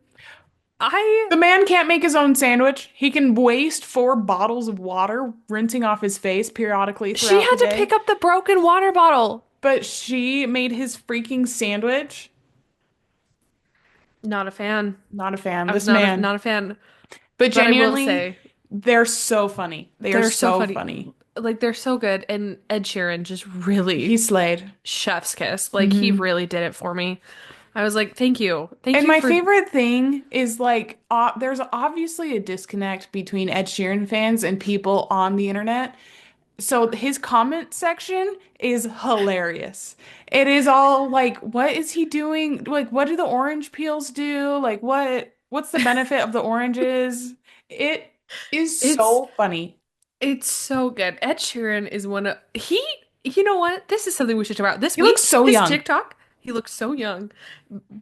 I The man can't make his own sandwich. He can waste 4 bottles of water rinsing off his face periodically She throughout had the to pick day. up the broken water bottle. But she made his freaking sandwich. Not a fan. Not a fan. I was This man. not a fan, But but I will genuinely, say they're so funny. They are they're so so funny. funny. Like they're so good and Ed Sheeran just He really slayed. chef's kiss. Like he Hmm. really did it for me. I was like, "Thank you. Thank And you my for favorite thing is like, there's obviously a disconnect between Ed Sheeran fans and people on the internet. So his comment section is hilarious. It is all like, what is he doing? Like, what do the orange peels do? Like, what's the benefit of the oranges? It is it's so funny. it's so good." Ed Sheeran is one of he you know what? This is something we should talk about. This He looks week, so his young. TikTok, he looks so young.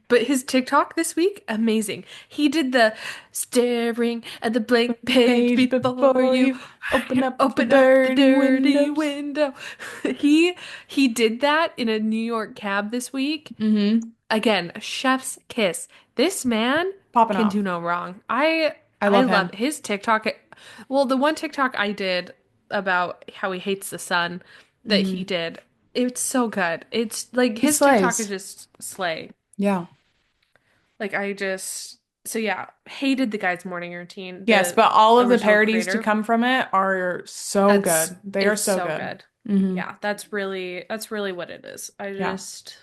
But his TikTok this week, amazing. He did the staring at the blank page Page before before you you open up the open up the dirty dirty windows. window. He he did that in a New York cab this week. Mm-hmm. Again, a chef's kiss. This man Popping can do off. no wrong. I I love love him. his TikTok. Well, the one TikTok I did about how he hates the sun that he Mm-hmm. did, it's so good. It's like He his TikTok is slays. just slay. Yeah. Like I just so yeah, hated the guy's morning routine, Yes, the but all of the original parodies to creator. come from it are so good. They are It's so so good. good. Hmm. Yeah, that's really what it is. I Yeah. just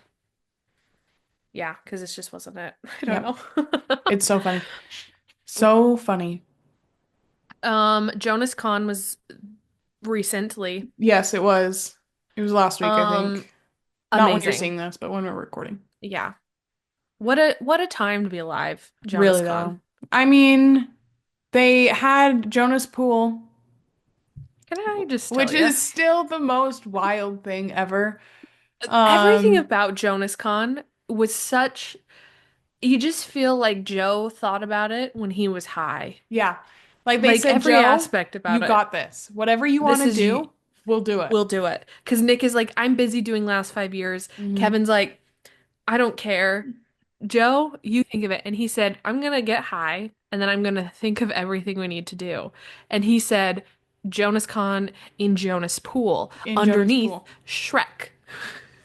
yeah, because it just wasn't it. I don't Yep. know. It's so funny. So funny. Jonas Kahn was recently. Yes, it was. It was last week, I Um, think. Not when you're amazing. seeing this, but when we're recording. Yeah. What a time to be alive, Jonas Really, Kahn. though. I mean, they had Jonas Poole, Can I just which tell you? is still the most wild thing ever. Everything Um, about Jonas Kahn was such you just feel like Joe thought about it when he was high. yeah. Like they Like said, every Joe, aspect you about it. got this. Whatever you want This to is you do, we'll do it. will do it. Because Nick is like, I'm busy doing last 5 years. Hmm. Kevin's like, I don't care. Joe, you think of it. And he said, I'm gonna get high and then I'm gonna think of everything we need to do. And he said, Jonas Kahn in Jonas Pool, In Jonas underneath Poole. Shrek.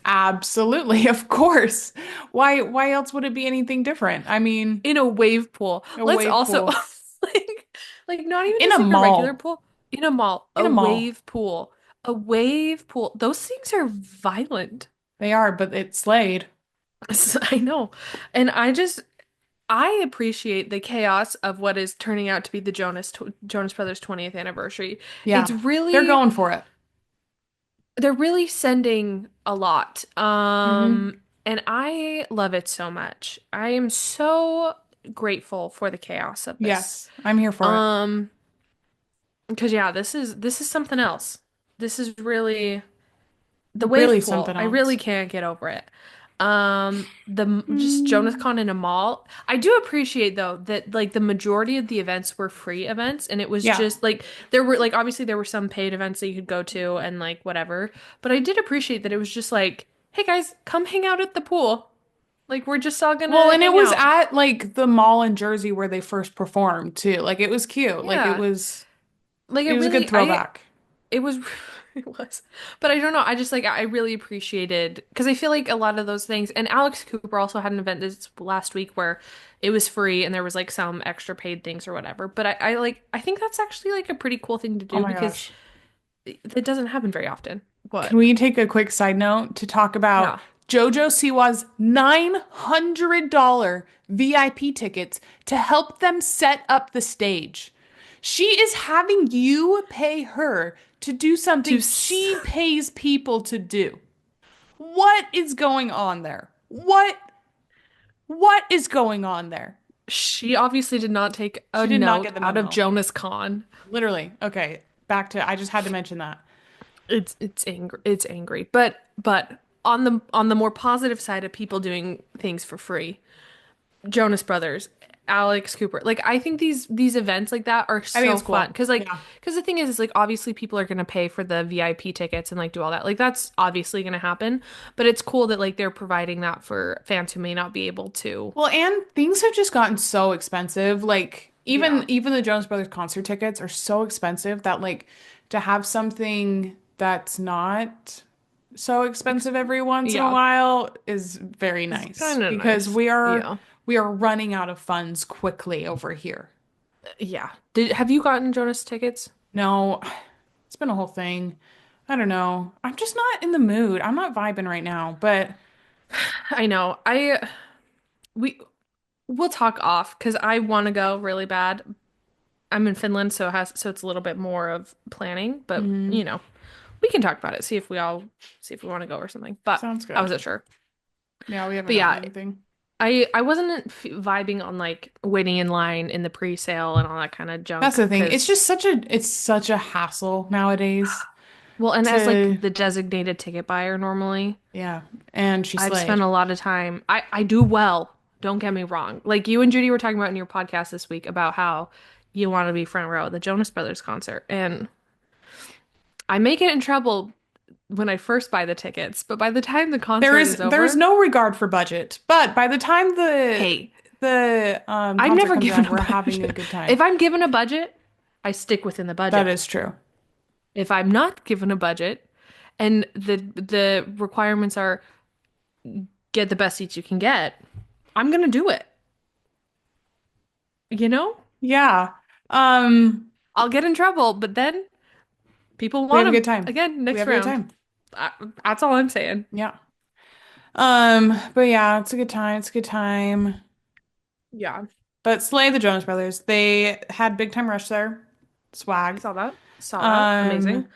Absolutely, of course. Why else would it be anything different? I mean, In a wave pool. a Let's wave also pool like not even in just a like a regular mall. pool, in a mall, In a a mall. wave pool. A wave pool. Those things are violent. They are, but it's Slade. I know. And I appreciate the chaos of what is turning out to be the Jonas Brothers 20th anniversary. It's Yeah. They're really going for it. they're really sending a lot. Hmm. And I love it so much. I am so grateful for the chaos of this. Yes, I'm here for it. Um, because yeah, this is something else. This is really the wave Really pool. something I really else. can't get over it. Just Jonas Mm, Con in a mall. I do appreciate though that like the majority of the events were free events, and it was yeah. just like there were like obviously there were some paid events that you could go to and like whatever, but I did appreciate that it was just like, hey guys, come hang out at the pool. Like we're just all Well, gonna and it hang was out. at like the mall in Jersey where they first performed too. Like it was cute. Like Yeah. Like it was a good throwback. it was it was. But I don't know. I just like I really appreciated because I feel like a lot of those things and Alex Cooper also had an event this last week where it was free and there was like some extra paid things or whatever. But I think that's actually like a pretty cool thing to Oh do my because gosh. it doesn't happen very often. Can What? we take a quick side note to talk about Yeah. JoJo Siwa's $900 VIP tickets to help them set up the stage? She is having you pay her to do To something s she pays people to do. What is going on there? What is going on there? She obviously did not take She a did not note get the out of memo. Jonas Kahn. Literally. Okay, back to I just had to mention that. It's angry. But on the more positive side of people doing things for free, Jonas Brothers, Alex Cooper. Like I think these events like that are I think so it's fun cool. because like Yeah. because the thing is like obviously people are gonna pay for the VIP tickets and like do all that. Like that's obviously gonna happen, but it's cool that like they're providing that for fans who may not be able to. Well, and things have just gotten so expensive. Like Yeah. even the Jonas Brothers concert tickets are so expensive that like to have something that's not so Ex- expensive every once in a Yeah. while is very It's nice kind of because nice. Yeah. we are running out of funds quickly over here. Yeah. Have you gotten Jonas tickets? No, it's been a whole thing. I don't know. I'm just not in the mood. I'm not vibing right now, but I know. We we'll talk off because I want to go really bad. I'm in Finland, so it's a little bit more of planning, but mm, we can talk about it, see if we want to go or something. But sounds I good. wasn't sure. Yeah, we haven't But gotten yeah, anything. I wasn't vibing on like waiting in line in the pre-sale and all that kind of That's junk the thing. because It's such a hassle nowadays well, and as like to the designated ticket buyer normally, yeah. And she I've slayed. spent a lot of time. I do well. Don't get me wrong. Like you and Judy were talking about in your podcast this week about how you want to be front row at the Jonas Brothers concert, and I may get in trouble when I first buy the tickets, but by the time the concert is There is over, no regard for budget. But by the time hey, the I've concert never comes given around, a we're having a budget. good time. If I'm given a budget, I stick within the That budget. is true. If I'm not given a budget and the requirements are get the best seats you can get, I'm gonna do it. You know? Yeah. Um, I'll get in trouble, but then people we want have a good them time. again We next have a good round. time. I, that's all I'm saying. Yeah. But yeah, it's a good time. It's a good time. Yeah, But Slay the Jonas Brothers, they had Big Time Rush there. Swag. saw that. Saw that. Um, Amazing.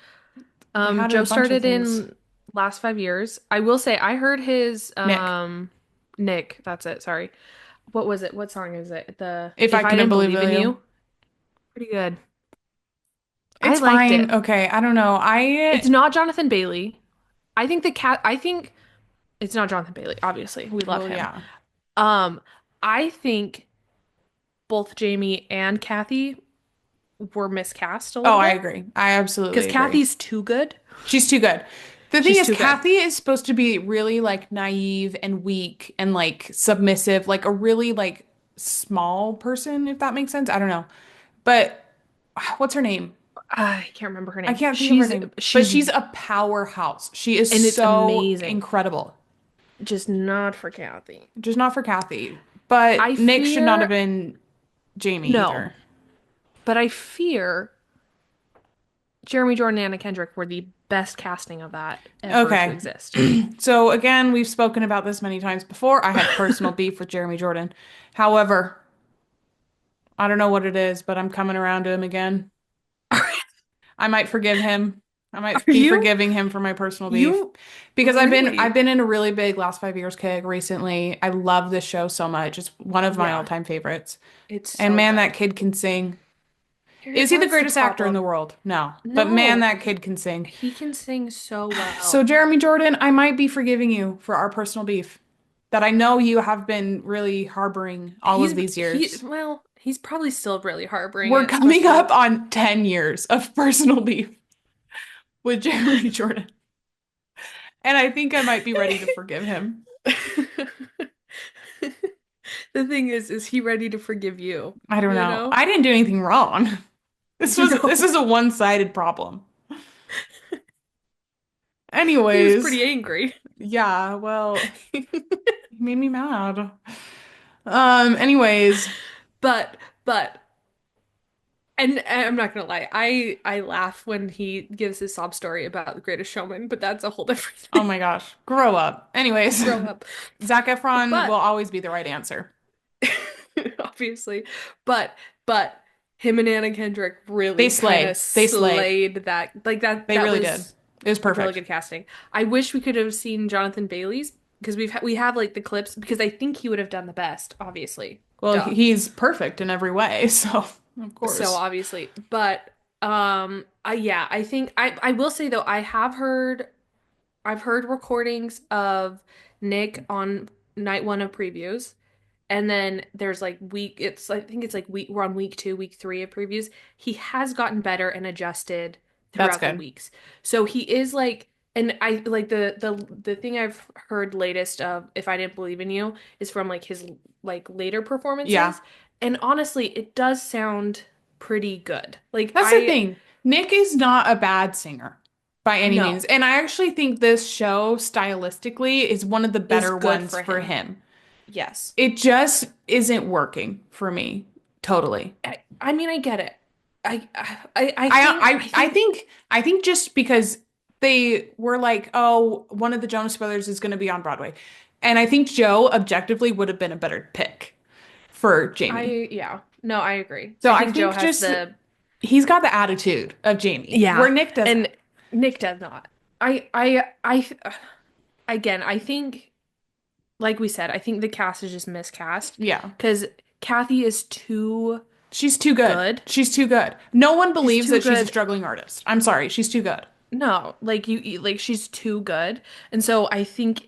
they had a Joe bunch of started things. in last 5 years. I will say I heard his Nick, Nick, that's it, sorry. What was it? What song is it? The if I If I couldn't Didn't believe Believe in you. You. Pretty good. I It's liked fine. it. Okay, I don't know. It's not Jonathan Bailey. I think it's not Jonathan Bailey, obviously. We love Well, him. yeah. Um, I think both Jamie and Kathy were miscast a Oh, little I bit agree. I because absolutely agree. Kathy's too good. She's too good. The thing She's is, too good. Kathy is supposed to be really like naive and weak and like submissive, like a really like small person, if that makes sense. I don't know. But what's her name? I can't remember her I name. can't think of her name. But She's she's a powerhouse. She is and it's so amazing. incredible. Just not for Kathy. Just not for Kathy. But I Nick should not have fear been Jamie no, either. but I fear Jeremy Jordan and Anna Kendrick were the best casting of that ever to Okay. exist. So again, we've spoken about this many times before. I have personal beef with Jeremy Jordan. However, I don't know what it is, but I'm coming around to him again. I might forgive him. I might Are be you? forgiving him for my personal beef You because I've really? been in a really big last 5 years kick recently. I love this show so much. It's one of my Yeah, all-time favorites. it's And so man, that good. kid can sing. Here, Is he the that's the greatest actor in the problem. world? No. But man, No, that kid can sing. he can sing so So well. Jeremy Jordan, I might be forgiving you for our personal beef that I know you have been really harboring all of these years. He's probably still really harboring We're it, coming especially up on 10 years of personal beef with Jeremy Jordan. And I think I might be ready to forgive him. the thing is he ready to forgive you? I don't You know. know? I didn't do anything wrong. This No, is a one-sided problem. he was Anyways, pretty angry. yeah, well, he made me mad. Anyways, But but and I'm not gonna lie, I laugh when he gives his sob story about the Greatest Showman, but that's a whole different oh thing. my gosh, grow up. Anyways, Grow up. Zac Efron will But always be the right answer. obviously, but but him and Anna Kendrick They really kind of slayed. They slayed. slayed that. Like They that really did. was It was really perfect. good casting. I wish we could have seen Jonathan Bailey's because we have like the clips because I think he would have done the best, obviously. Well, Duh. he's perfect in every way, so of So course. obviously, but yeah, I think I will say though I've heard recordings of Nick on night one of previews. And then there's like I think it's like we're on week two, week three of previews. He has gotten better and adjusted That's throughout the good. weeks. So he is like, and I like the thing I've heard latest of If I Didn't Believe in You is from like his like later Yeah. performances. And honestly, it does sound pretty good. Like That's the thing. Nick is not a bad singer by any means. no, And I actually think this show stylistically is one of the is better good ones for for him. him. Yes. It just isn't working for me totally. I mean, I get it. I think I think just because they were like, oh, one of the Jonas Brothers is going to be on Broadway. And I think Joe objectively would have been a better pick for Jamie. yeah. No, I agree. So I I think Joe think has just the he's got the attitude of Jamie, where yeah, Nick doesn't. and Nick does not. I again, I think like we said, I think the cast is just miscast Yeah. because Kathy is too She's too good. good. She's too good. No one She's believes too that she's a good. struggling artist. I'm sorry. She's too good. No, like like she's too good. And so I think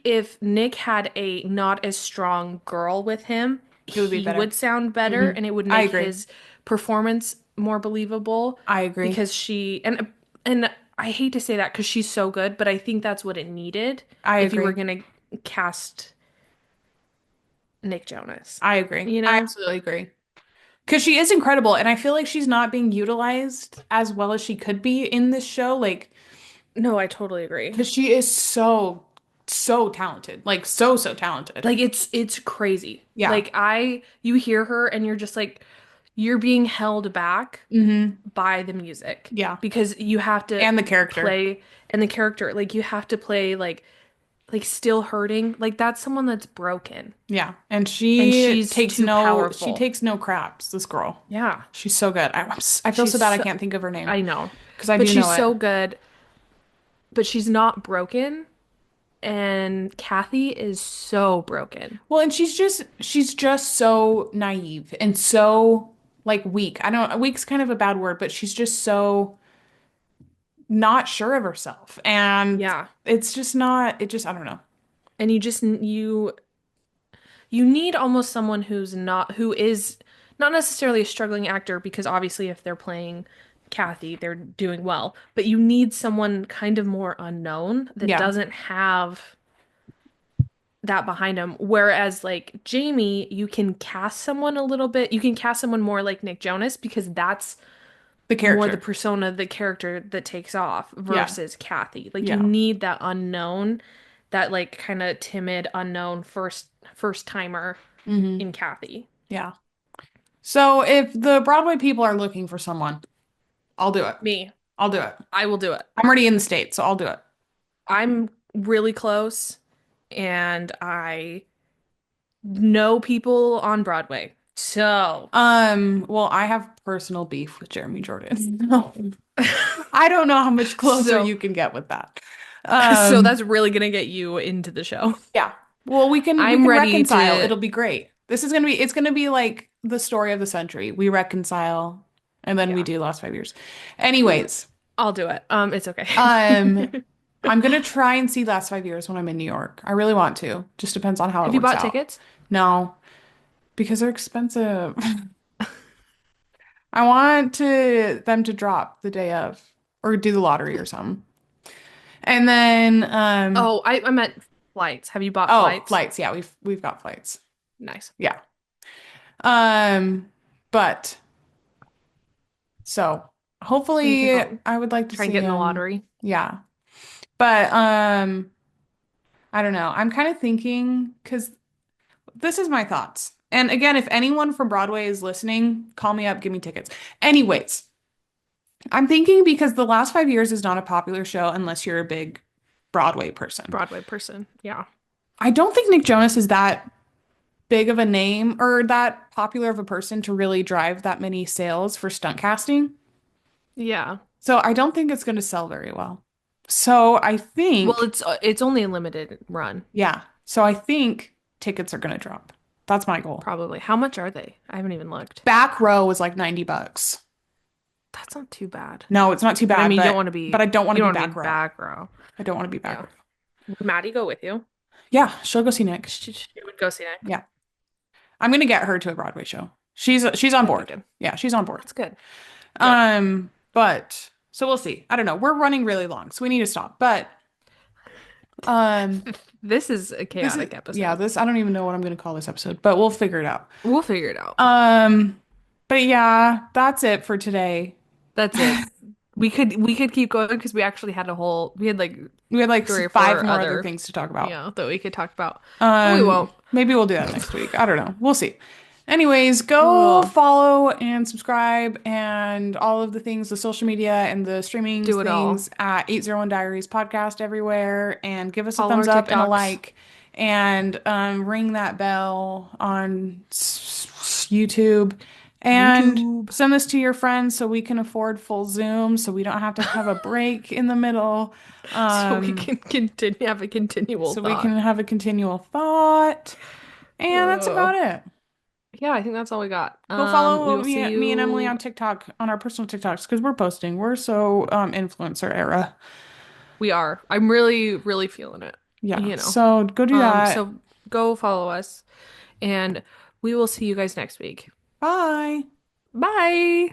if Nick had a not as strong girl with him, It would be he better. would sound better Hmm. and it would I make agree. his performance more believable I agree. because and I hate to say that because she's so good, but I think that's what it needed I if you were agree. gonna cast Nick Jonas. I agree. You I know? absolutely agree. Because she is incredible, and I feel like she's not being utilized as well as she could be in this show. Like, No, I totally agree. because she is so, so talented. Like, so, so talented. Like it's crazy. Yeah. Like you hear her and you're just like you're being held back Hmm. by the music Yeah. because you have to And the character. play and the character like you have to play like still hurting like that's someone that's broken Yeah. And and she's too she powerful. takes no craps, this girl. Yeah. She's so good. I feel She's so bad I so, can't think of her name I know. because I But do she's know it. so good, but she's not broken and Kathy is so broken. Well, and she's just so naive and so like weak. I don't weak's kind of a bad word, but she's just so not sure of herself. And Yeah. it's just not, it just, I don't know. And you need almost someone who is not necessarily a struggling actor because obviously if they're playing Kathy, they're doing well, but you need someone kind of more unknown that Yeah, doesn't have that behind him. Whereas like Jamie, you can cast someone a little bit, you can cast someone more like Nick Jonas because that's the more the character. persona, the character that takes off Yeah, versus Kathy. Like you yeah. need that unknown, that like kind of timid, unknown first timer Hmm. in Kathy. Yeah. So if the Broadway people are looking for someone, I'll do it. Me, I'll do it. I will do it. I'm already in the States, so I'll do it. I'm really close and I know people on Broadway. So, Well, I have personal beef with Jeremy Jordan. No. I don't know how much closer so, you can get with that. so Um, that's really gonna get you into the show. yeah. Well, we I'm can ready reconcile. to, It'll be great. It's gonna be like the story of the century. We reconcile and then we yeah, do last 5 years. Anyways, I'll do it. It's okay. um, I'm gonna try and see last 5 years when I'm in New York. I really want to. Just depends on how it Have you works bought out. tickets? No, because they're expensive. I want to them to drop the day of or do the lottery or something. And then Oh, I meant flights. Have you bought oh, flights? flights. Yeah, we've got flights. Nice. Yeah. Um but so We can hopefully go I would like to try and see get in the him. lottery. Yeah. But I don't know. I'm kind of thinking because this is my thoughts. And again, if anyone from Broadway is listening, call me up, give me tickets. Anyways, I'm thinking because the last 5 years is not a popular show unless you're a big Broadway person. Broadway person. Yeah. I don't think Nick Jonas is that big of a name or that popular of a person to really drive that many sales for stunt casting. Yeah. So I don't think it's going to sell very well. So I Well, think, it's only a limited run, yeah. So I think tickets are going to drop. That's my goal. probably. How much are they? I haven't even looked. Back row was like $90. That's not too bad. No, it's not too But I bad, mean, but I don't want you to don't be want to be back in row. back row. I don't want to be back Yeah. row. Would Maddie go with you? Yeah, she'll go see Nick. She would go see Nick. Yeah. I'm gonna get her to a Broadway show. She's on That'd be board. good. Yeah, she's on board. That's good. Good. But so we'll see. I don't know. We're running really long, so we need to stop. But um This is a this is chaotic yeah, episode. this I don't even know what I'm gonna call this episode, but we'll figure it out. We'll figure it out. Um but yeah, that's it for today. That's it. We could keep going because we had like We had like three or five four more other other, things to talk about. that we could talk about. But we won't. Maybe we'll do that next week. I don't know. We'll see. Anyways, go We'll follow and subscribe and all of the things, the social media and the streaming do it all. things at 801 Diaries podcast everywhere and give us a Follow our thumbs up and a TikToks. like and ring that bell on YouTube and YouTube. send this to your friends so we can afford full Zoom so we don't have a break in the middle. So we Um, can continue have a continual so we can thought. have a continual thought. And that's Uh, about it. yeah, I think that's all we got. Go We follow will see me and Emily on you. TikTok on our personal TikToks because we're posting. We're so influencer era. We are. I'm really, really feeling it. Yeah. You know. So go do that. So go follow us and we will see you guys next week. Bye. Bye.